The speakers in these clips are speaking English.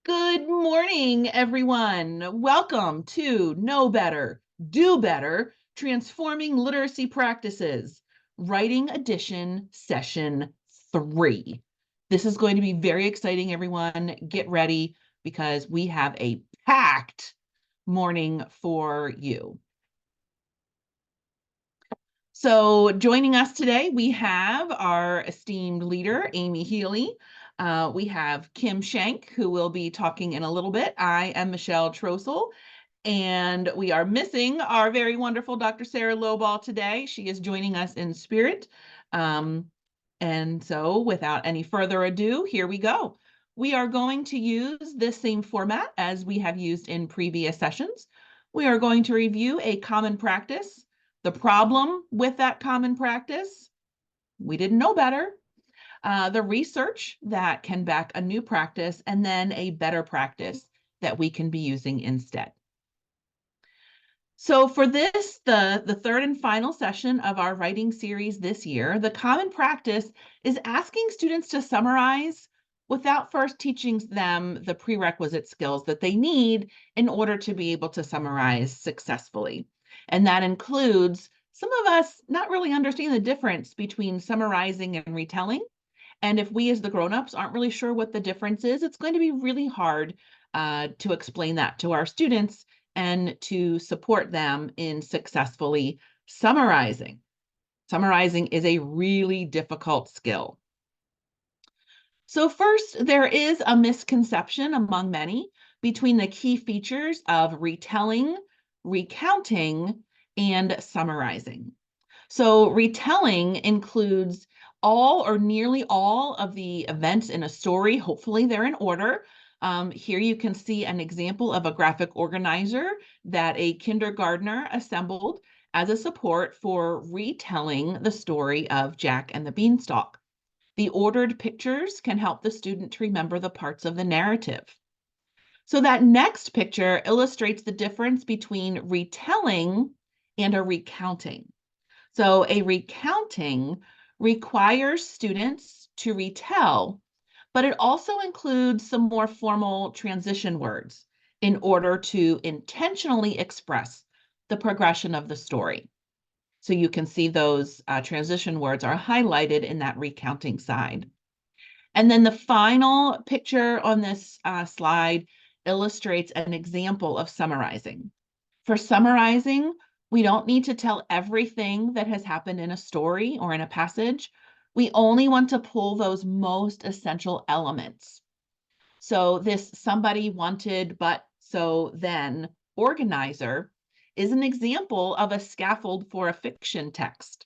Good morning, everyone. Welcome to Know Better, Do Better, Transforming Literacy Practices, Writing Edition, Session 3. This is going to be very exciting, everyone. Get ready because we have a packed morning for you. So joining us today, we have our esteemed leader, Amy Healy. We have Kim Shank, who will be talking in a little bit. I am Michelle Trossel, and we are missing our very wonderful Dr. Sarah Loball today. She is joining us in spirit. And so without any further ado, here we go. We are going to use this same format as we have used in previous sessions. We are going to review a common practice, the problem with that common practice, we didn't know better, the research that can back a new practice, and then a better practice that we can be using instead. So for this, the third and final session of our writing series this year, the common practice is asking students to summarize without first teaching them the prerequisite skills that they need in order to be able to summarize successfully. And that includes some of us not really understanding the difference between summarizing and retelling. And if we as the grown-ups aren't really sure what the difference is, it's going to be really hard to explain that to our students and to support them in successfully summarizing. Summarizing is a really difficult skill. So first, there is a misconception among many between the key features of retelling, recounting, and summarizing. So retelling includes all or nearly all of the events in a story. Hopefully they're in order. Here you can see an example of a graphic organizer that a kindergartner assembled as a support for retelling the story of Jack and the Beanstalk. The ordered pictures can help the student to remember the parts of the narrative. So that next picture illustrates the difference between retelling and a recounting. So a recounting requires students to retell, but it also includes some more formal transition words in order to intentionally express the progression of the story. So you can see those transition words are highlighted in that recounting side. And then the final picture on this slide illustrates an example of summarizing. For summarizing, we don't need to tell everything that has happened in a story or in a passage. We only want to pull those most essential elements. So this somebody wanted, but so then organizer is an example of a scaffold for a fiction text.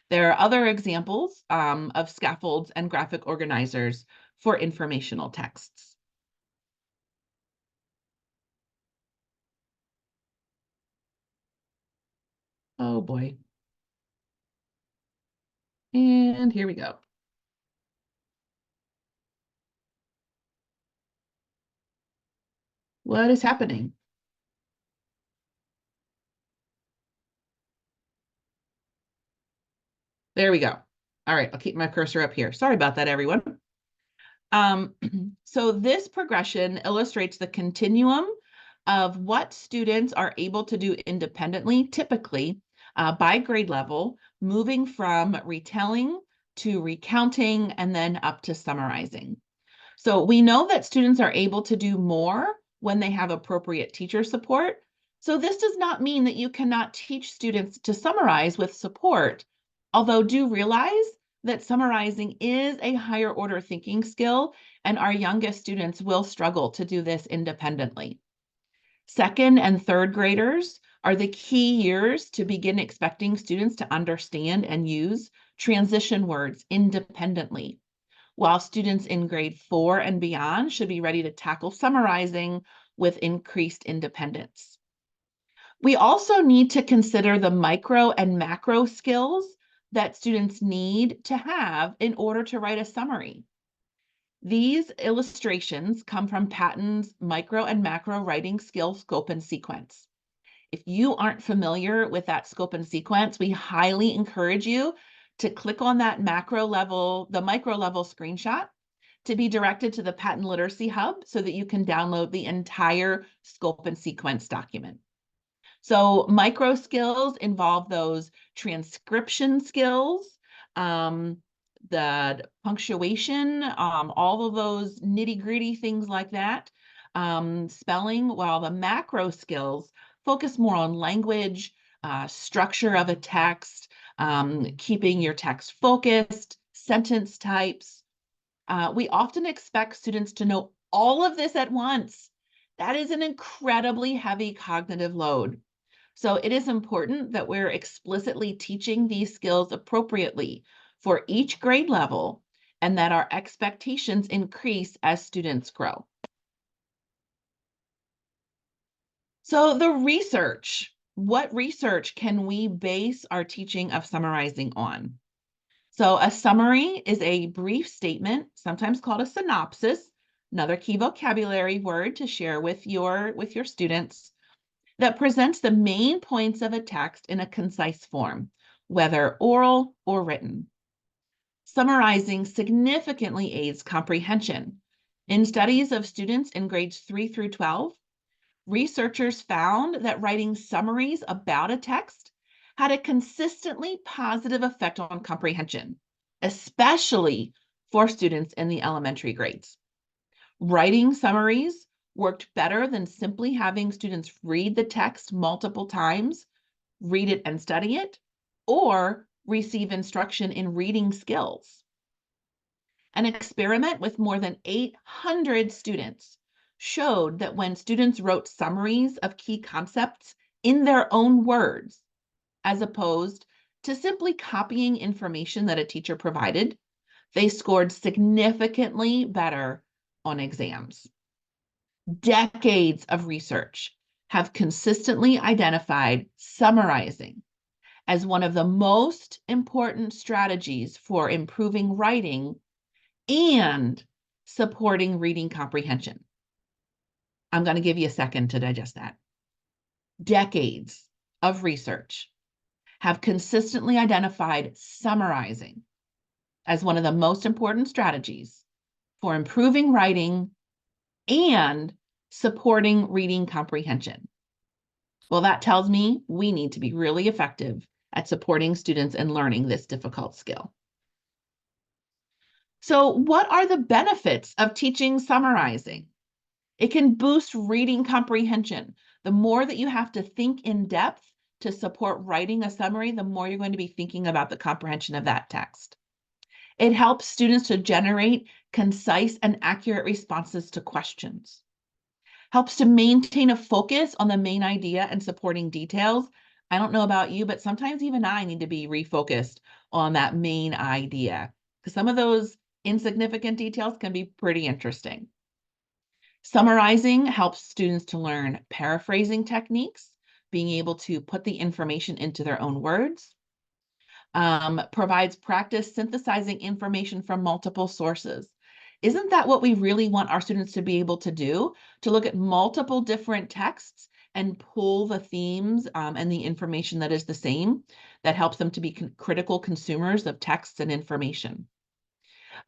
There are other examples of scaffolds and graphic organizers for informational texts. Oh boy. And here we go. What is happening? There we go. All right, I'll keep my cursor up here. Sorry about that, everyone. So this progression illustrates the continuum of what students are able to do independently, typically by grade level, moving from retelling to recounting and then up to summarizing. So we know that students are able to do more when they have appropriate teacher support. So this does not mean that you cannot teach students to summarize with support, although do realize that summarizing is a higher order thinking skill, and our youngest students will struggle to do this independently. Second and third graders are the key years to begin expecting students to understand and use transition words independently, while students in grade 4 and beyond should be ready to tackle summarizing with increased independence. We also need to consider the micro and macro skills that students need to have in order to write a summary. These illustrations come from Patton's micro and macro writing skill scope and sequence. If you aren't familiar with that scope and sequence, we highly encourage you to click on that macro level, the micro level screenshot to be directed to the Patent Literacy Hub so that you can download the entire scope and sequence document. So micro skills involve those transcription skills, the punctuation, all of those nitty-gritty things like that, spelling, while the macro skills focus more on language, structure of a text, keeping your text focused, sentence types. We often expect students to know all of this at once. That is an incredibly heavy cognitive load. So it is important that we're explicitly teaching these skills appropriately for each grade level and that our expectations increase as students grow. So the research, what research can we base our teaching of summarizing on? So a summary is a brief statement, sometimes called a synopsis, another key vocabulary word to share with your students, that presents the main points of a text in a concise form, whether oral or written. Summarizing significantly aids comprehension. In studies of students in grades 3 through 12, researchers found that writing summaries about a text had a consistently positive effect on comprehension, especially for students in the elementary grades. Writing summaries worked better than simply having students read the text multiple times, read it and study it, or receive instruction in reading skills. An experiment with more than 800 students showed that when students wrote summaries of key concepts in their own words, as opposed to simply copying information that a teacher provided, they scored significantly better on exams. Decades of research have consistently identified summarizing as one of the most important strategies for improving writing and supporting reading comprehension. I'm going to give you a second to digest that. Decades of research have consistently identified summarizing as one of the most important strategies for improving writing and supporting reading comprehension. Well, that tells me we need to be really effective at supporting students in learning this difficult skill. So, what are the benefits of teaching summarizing? It can boost reading comprehension. The more that you have to think in depth to support writing a summary, the more you're going to be thinking about the comprehension of that text. It helps students to generate concise and accurate responses to questions. Helps to maintain a focus on the main idea and supporting details. I don't know about you, but sometimes even I need to be refocused on that main idea, because some of those insignificant details can be pretty interesting. Summarizing helps students to learn paraphrasing techniques, being able to put the information into their own words. Provides practice synthesizing information from multiple sources. Isn't that what we really want our students to be able to do? To look at multiple different texts and pull the themes and the information that is the same, that helps them to be critical consumers of texts and information.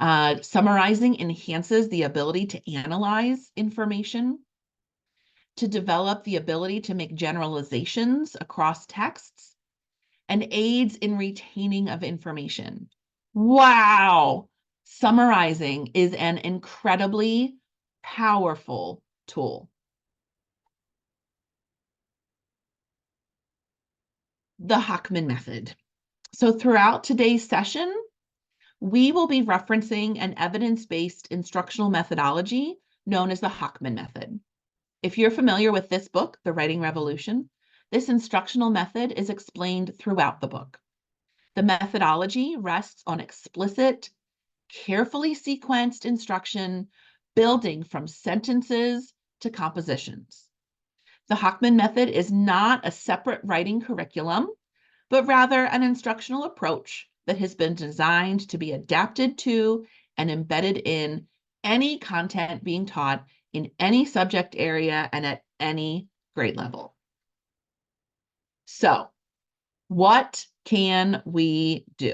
Summarizing enhances the ability to analyze information, to develop the ability to make generalizations across texts, and aids in retaining of information. Wow! Summarizing is an incredibly powerful tool. The Hochman method. So throughout today's session, we will be referencing an evidence-based instructional methodology known as the Hochman method. If you're familiar with this book, The Writing Revolution, this instructional method is explained throughout the book. The methodology rests on explicit, carefully sequenced instruction, building from sentences to compositions. The Hochman method is not a separate writing curriculum, but rather an instructional approach that has been designed to be adapted to and embedded in any content being taught in any subject area and at any grade level. So, what can we do?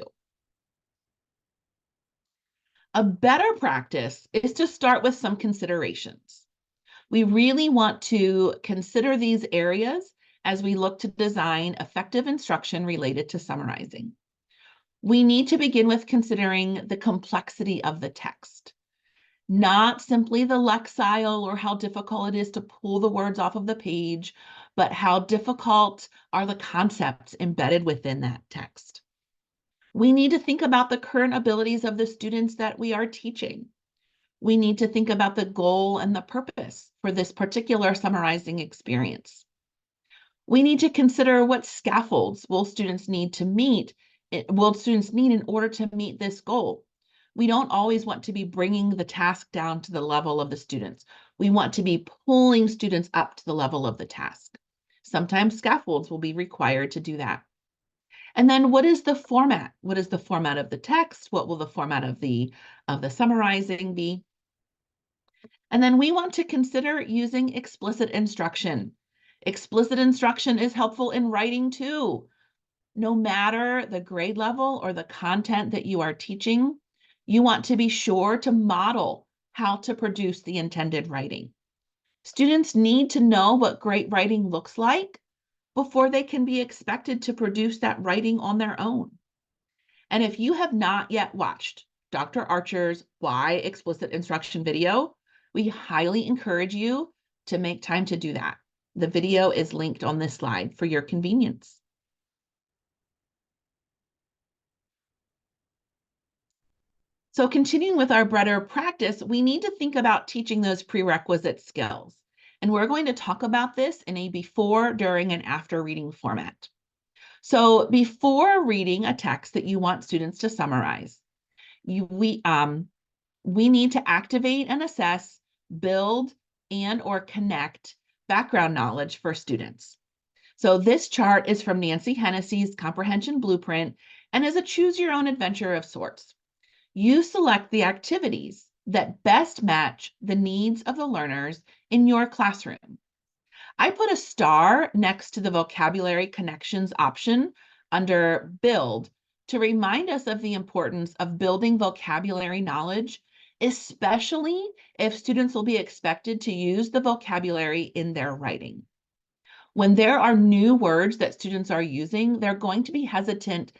A better practice is to start with some considerations. We really want to consider these areas as we look to design effective instruction related to summarizing. We need to begin with considering the complexity of the text, not simply the lexile or how difficult it is to pull the words off of the page, but how difficult are the concepts embedded within that text. We need to think about the current abilities of the students that we are teaching. We need to think about the goal and the purpose for this particular summarizing experience. We need to consider what scaffolds will students need in order to meet this goal. We don't always want to be bringing the task down to the level of the students. We want to be pulling students up to the level of the task. Sometimes scaffolds will be required to do that. And then what is the format? What is the format of the text? What will the format of the summarizing be? And then we want to consider using explicit instruction. Explicit instruction is helpful in writing too. No matter the grade level or the content that you are teaching, you want to be sure to model how to produce the intended writing. Students need to know what great writing looks like before they can be expected to produce that writing on their own. And if you have not yet watched Dr. Archer's Why Explicit Instruction video, we highly encourage you to make time to do that. The video is linked on this slide for your convenience. So continuing with our better practice, we need to think about teaching those prerequisite skills. And we're going to talk about this in a before, during, and after reading format. So before reading a text that you want students to summarize, we need to activate and assess, build, and or connect background knowledge for students. So this chart is from Nancy Hennessy's Comprehension Blueprint and is a choose your own adventure of sorts. You select the activities that best match the needs of the learners in your classroom. I put a star next to the vocabulary connections option under build to remind us of the importance of building vocabulary knowledge, especially if students will be expected to use the vocabulary in their writing. When there are new words that students are using, they're going to be hesitant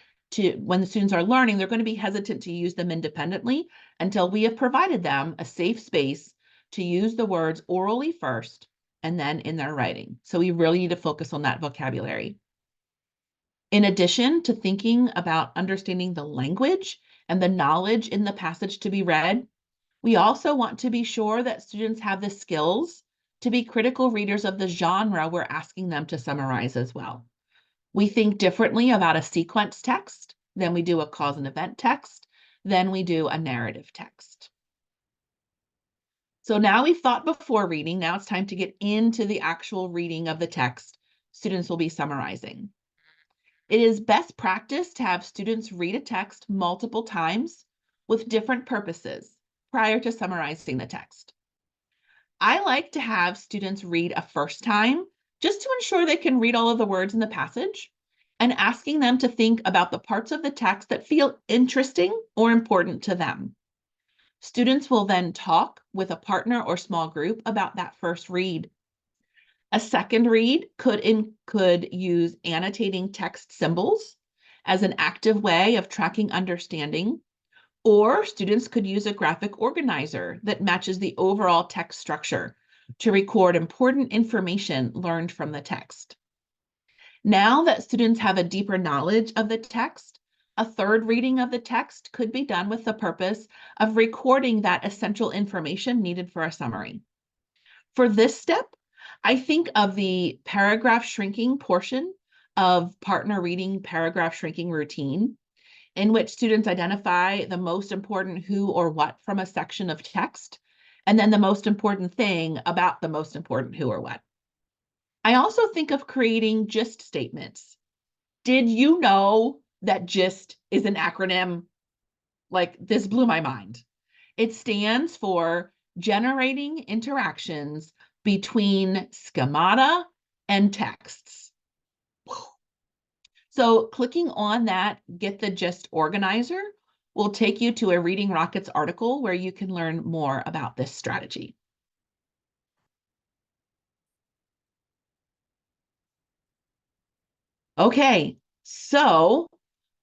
when the students are learning, they're going to be hesitant to use them independently until we have provided them a safe space to use the words orally first and then in their writing. So we really need to focus on that vocabulary. In addition to thinking about understanding the language and the knowledge in the passage to be read, we also want to be sure that students have the skills to be critical readers of the genre we're asking them to summarize as well. We think differently about a sequence text than we do a cause and event text, than we do a narrative text. So now we've thought before reading, now it's time to get into the actual reading of the text students will be summarizing. It is best practice to have students read a text multiple times with different purposes prior to summarizing the text. I like to have students read a first time just to ensure they can read all of the words in the passage and asking them to think about the parts of the text that feel interesting or important to them. Students will then talk with a partner or small group about that first read. A second read could use annotating text symbols as an active way of tracking understanding, or students could use a graphic organizer that matches the overall text structure to record important information learned from the text. Now that students have a deeper knowledge of the text, a third reading of the text could be done with the purpose of recording that essential information needed for a summary. For this step, I think of the paragraph shrinking portion of partner reading paragraph shrinking routine, in which students identify the most important who or what from a section of text, and then the most important thing about the most important who or what. I also think of creating GIST statements. Did you know that GIST is an acronym? Like, this blew my mind. It stands for Generating Interactions Between Schemata and Texts. So clicking on that Get the GIST organizer We'll take you to a Reading Rockets article where you can learn more about this strategy. Okay, so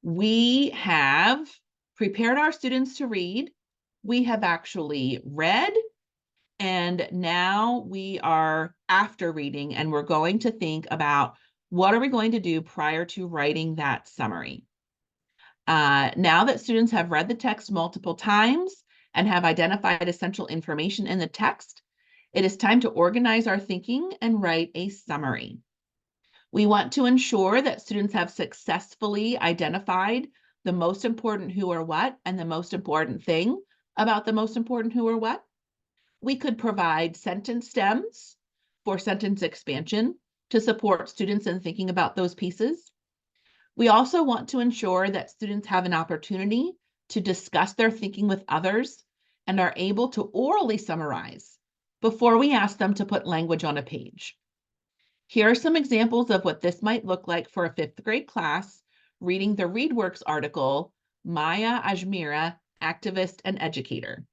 we have prepared our students to read. We have actually read, and now we are after reading, and we're going to think about what are we going to do prior to writing that summary. Now that students have read the text multiple times and have identified essential information in the text, it is time to organize our thinking and write a summary. We want to ensure that students have successfully identified the most important who or what and the most important thing about the most important who or what. We could provide sentence stems for sentence expansion to support students in thinking about those pieces. We also want to ensure that students have an opportunity to discuss their thinking with others and are able to orally summarize before we ask them to put language on a page. Here are some examples of what this might look like for a 5th grade class reading the ReadWorks article, Maya Ajmera, Activist and Educator.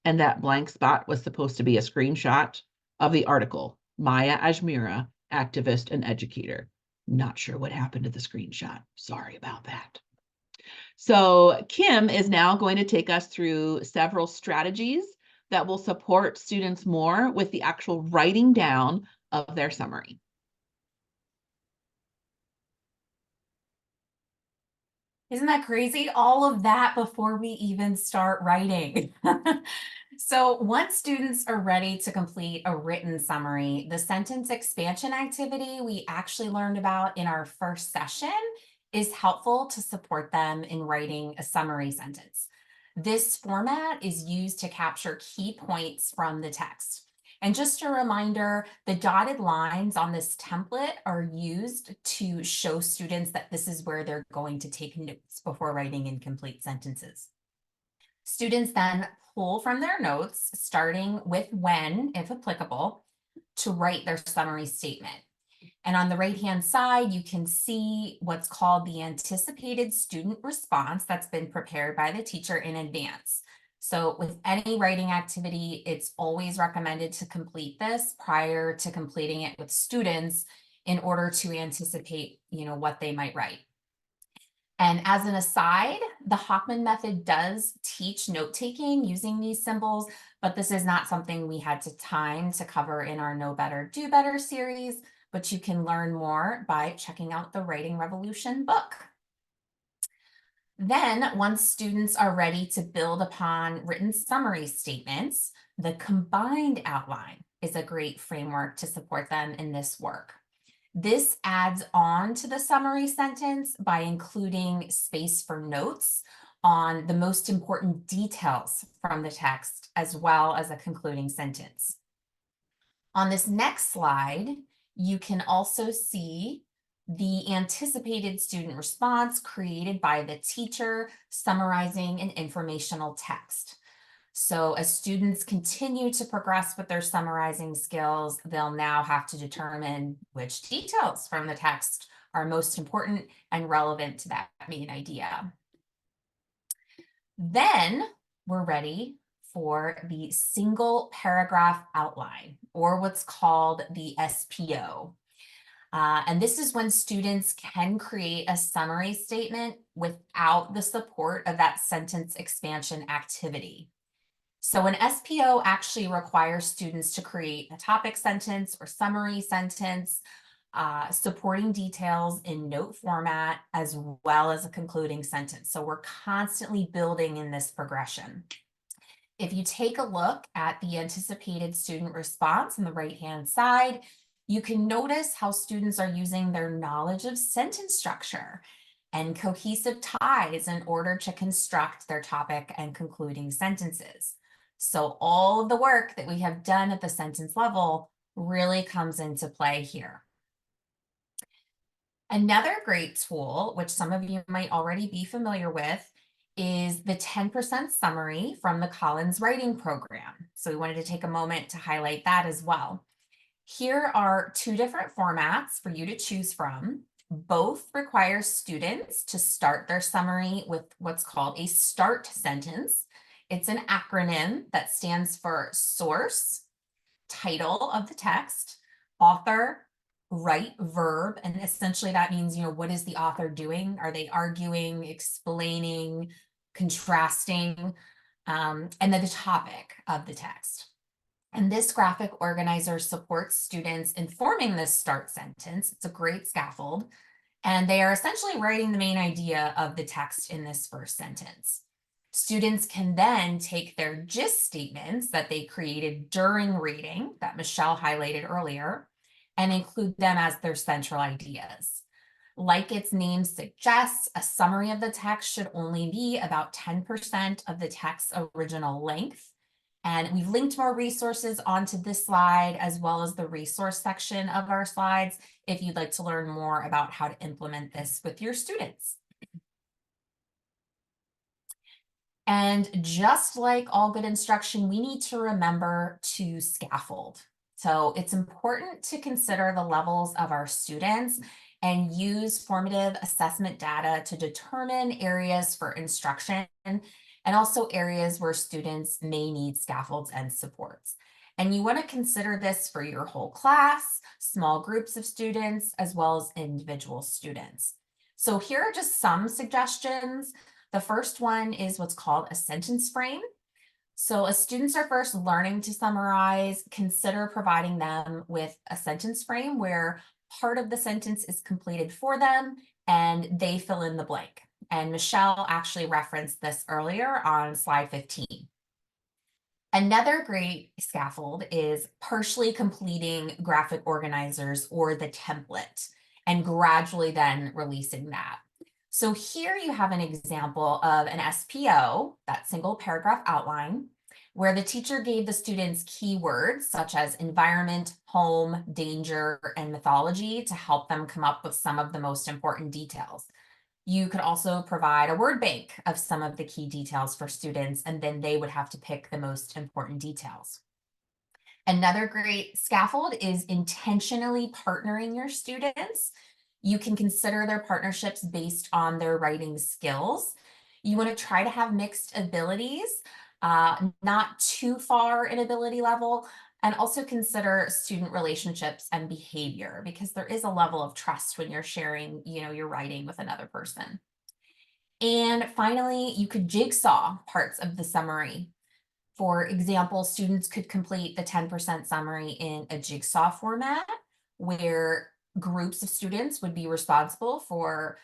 And that blank spot was supposed to be a screenshot of the article, Maya Ajmera, Activist and Educator. Not sure what happened to the screenshot. Sorry about that. So Kim is now going to take us through several strategies that will support students more with the actual writing down of their summary. Isn't that crazy? All of that before we even start writing. So once students are ready to complete a written summary, the sentence expansion activity we actually learned about in our first session is helpful to support them in writing a summary sentence. This format is used to capture key points from the text. And just a reminder, the dotted lines on this template are used to show students that this is where they're going to take notes before writing incomplete sentences. Students then pull from their notes, starting with when, if applicable, to write their summary statement. And on the right-hand side, you can see what's called the anticipated student response that's been prepared by the teacher in advance. So with any writing activity, it's always recommended to complete this prior to completing it with students in order to anticipate, what they might write. And as an aside, the Hockman method does teach note-taking using these symbols, but this is not something we had time to cover in our Know Better, Do Better series, but you can learn more by checking out the Writing Revolution book. Then, once students are ready to build upon written summary statements, the combined outline is a great framework to support them in this work. This adds on to the summary sentence by including space for notes on the most important details from the text, as well as a concluding sentence. On this next slide, you can also see the anticipated student response created by the teacher summarizing an informational text. So as students continue to progress with their summarizing skills, they'll now have to determine which details from the text are most important and relevant to that main idea. Then we're ready for the single paragraph outline, or what's called the SPO. And this is when students can create a summary statement without the support of that sentence expansion activity. So an SPO actually requires students to create a topic sentence or summary sentence, supporting details in note format, as well as a concluding sentence. So we're constantly building in this progression. If you take a look at the anticipated student response on the right-hand side, you can notice how students are using their knowledge of sentence structure and cohesive ties in order to construct their topic and concluding sentences. So all of the work that we have done at the sentence level really comes into play here. Another great tool, which some of you might already be familiar with, is the 10% summary from the Collins Writing Program. So we wanted to take a moment to highlight that as well. Here are two different formats for you to choose from. Both require students to start their summary with what's called a start sentence. It's an acronym that stands for source, title of the text, author, right verb, and essentially that means, what is the author doing? Are they arguing, explaining, contrasting, and then the topic of the text. And this graphic organizer supports students in forming this start sentence. It's a great scaffold. And they are essentially writing the main idea of the text in this first sentence. Students can then take their gist statements that they created during reading that Michelle highlighted earlier and include them as their central ideas. Like its name suggests, a summary of the text should only be about 10% of the text's original length. And we've linked more resources onto this slide, as well as the resource section of our slides, if you'd like to learn more about how to implement this with your students. And just like all good instruction, we need to remember to scaffold. So it's important to consider the levels of our students and use formative assessment data to determine areas for instruction and also areas where students may need scaffolds and supports. And you want to consider this for your whole class, small groups of students, as well as individual students. So here are just some suggestions. The first one is what's called a sentence frame. So as students are first learning to summarize, consider providing them with a sentence frame where part of the sentence is completed for them and they fill in the blank. And Michelle actually referenced this earlier on slide 15. Another great scaffold is partially completing graphic organizers or the template and gradually then releasing that. So here you have an example of an SPO, that single paragraph outline, where the teacher gave the students keywords such as environment, home, danger, and mythology to help them come up with some of the most important details. You could also provide a word bank of some of the key details for students, and then they would have to pick the most important details. Another great scaffold is intentionally partnering your students. You can consider their partnerships based on their writing skills. You want to try to have mixed abilities, not too far in ability level, and also consider student relationships and behavior, because there is a level of trust when you're sharing, your writing with another person. And finally, you could jigsaw parts of the summary. For example, students could complete the 10% summary in a jigsaw format where groups of students would be responsible for,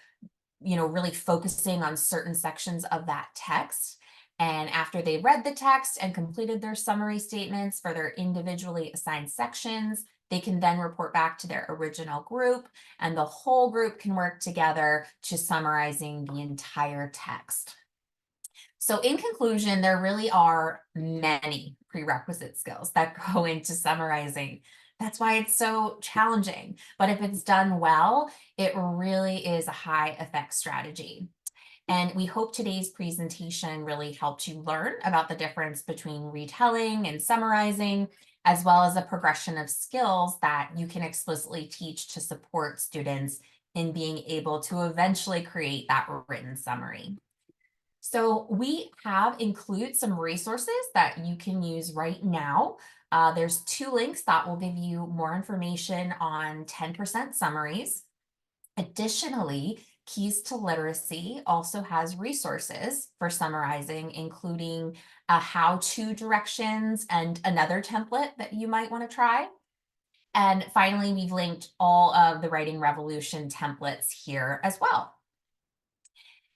really focusing on certain sections of that text. And after they read the text and completed their summary statements for their individually assigned sections, they can then report back to their original group, and the whole group can work together to summarizing the entire text. So in conclusion, there really are many prerequisite skills that go into summarizing. That's why it's so challenging. But if it's done well, it really is a high effect strategy. And we hope today's presentation really helped you learn about the difference between retelling and summarizing, as well as a progression of skills that you can explicitly teach to support students in being able to eventually create that written summary. So we have included some resources that you can use right now. There's 2 links that will give you more information on 10% summaries. Additionally, Keys to Literacy also has resources for summarizing, including how-to directions and another template that you might want to try. And finally, we've linked all of the Writing Revolution templates here as well.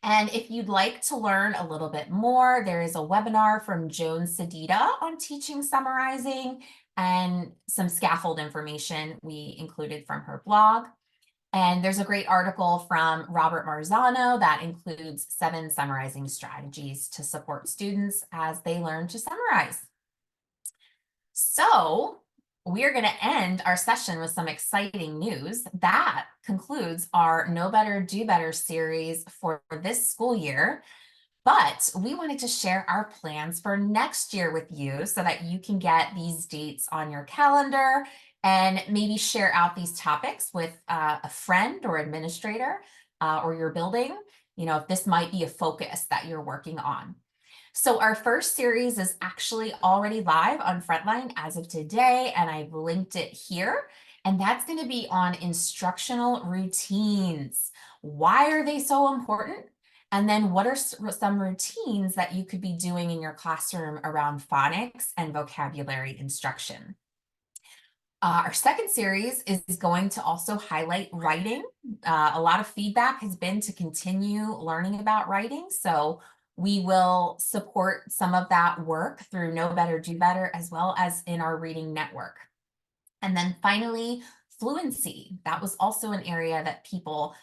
And if you'd like to learn a little bit more, there is a webinar from Joan Sedita on teaching summarizing and some scaffold information we included from her blog. And there's a great article from Robert Marzano that includes 7 summarizing strategies to support students as they learn to summarize. So we're going to end our session with some exciting news. That concludes our Know Better, Do Better series for this school year. But we wanted to share our plans for next year with you so that you can get these dates on your calendar and maybe share out these topics with a friend or administrator or your building, if this might be a focus that you're working on. So our first series is actually already live on Frontline as of today, and I've linked it here. And that's going to be on instructional routines. Why are they so important? And then what are some routines that you could be doing in your classroom around phonics and vocabulary instruction? Our second series is going to also highlight writing. A lot of feedback has been to continue learning about writing. So we will support some of that work through Know Better, Do Better, as well as in our reading network. And then finally, fluency. That was also an area that people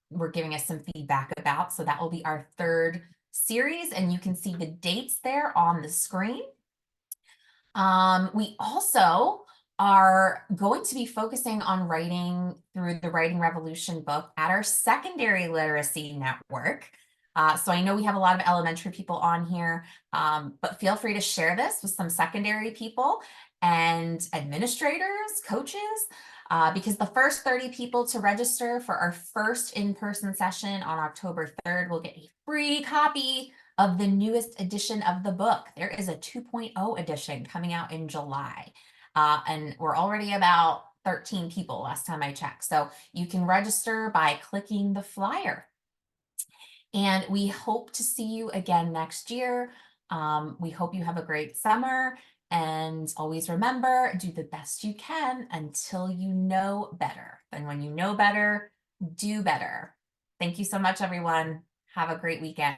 were giving us some feedback about. So that will be our third series, and you can see the dates there on the screen. We also are going to be focusing on writing through the Writing Revolution book at our secondary literacy network. So I know we have a lot of elementary people on here, but feel free to share this with some secondary people and administrators, coaches, because the first 30 people to register for our first in-person session on October 3rd will get a free copy of the newest edition of the book. There is a 2.0 edition coming out in July. And we're already about 13 people last time I checked. So you can register by clicking the flyer. And we hope to see you again next year. We hope you have a great summer. And always remember, do the best you can until you know better. And when you know better, do better. Thank you so much, everyone. Have a great weekend.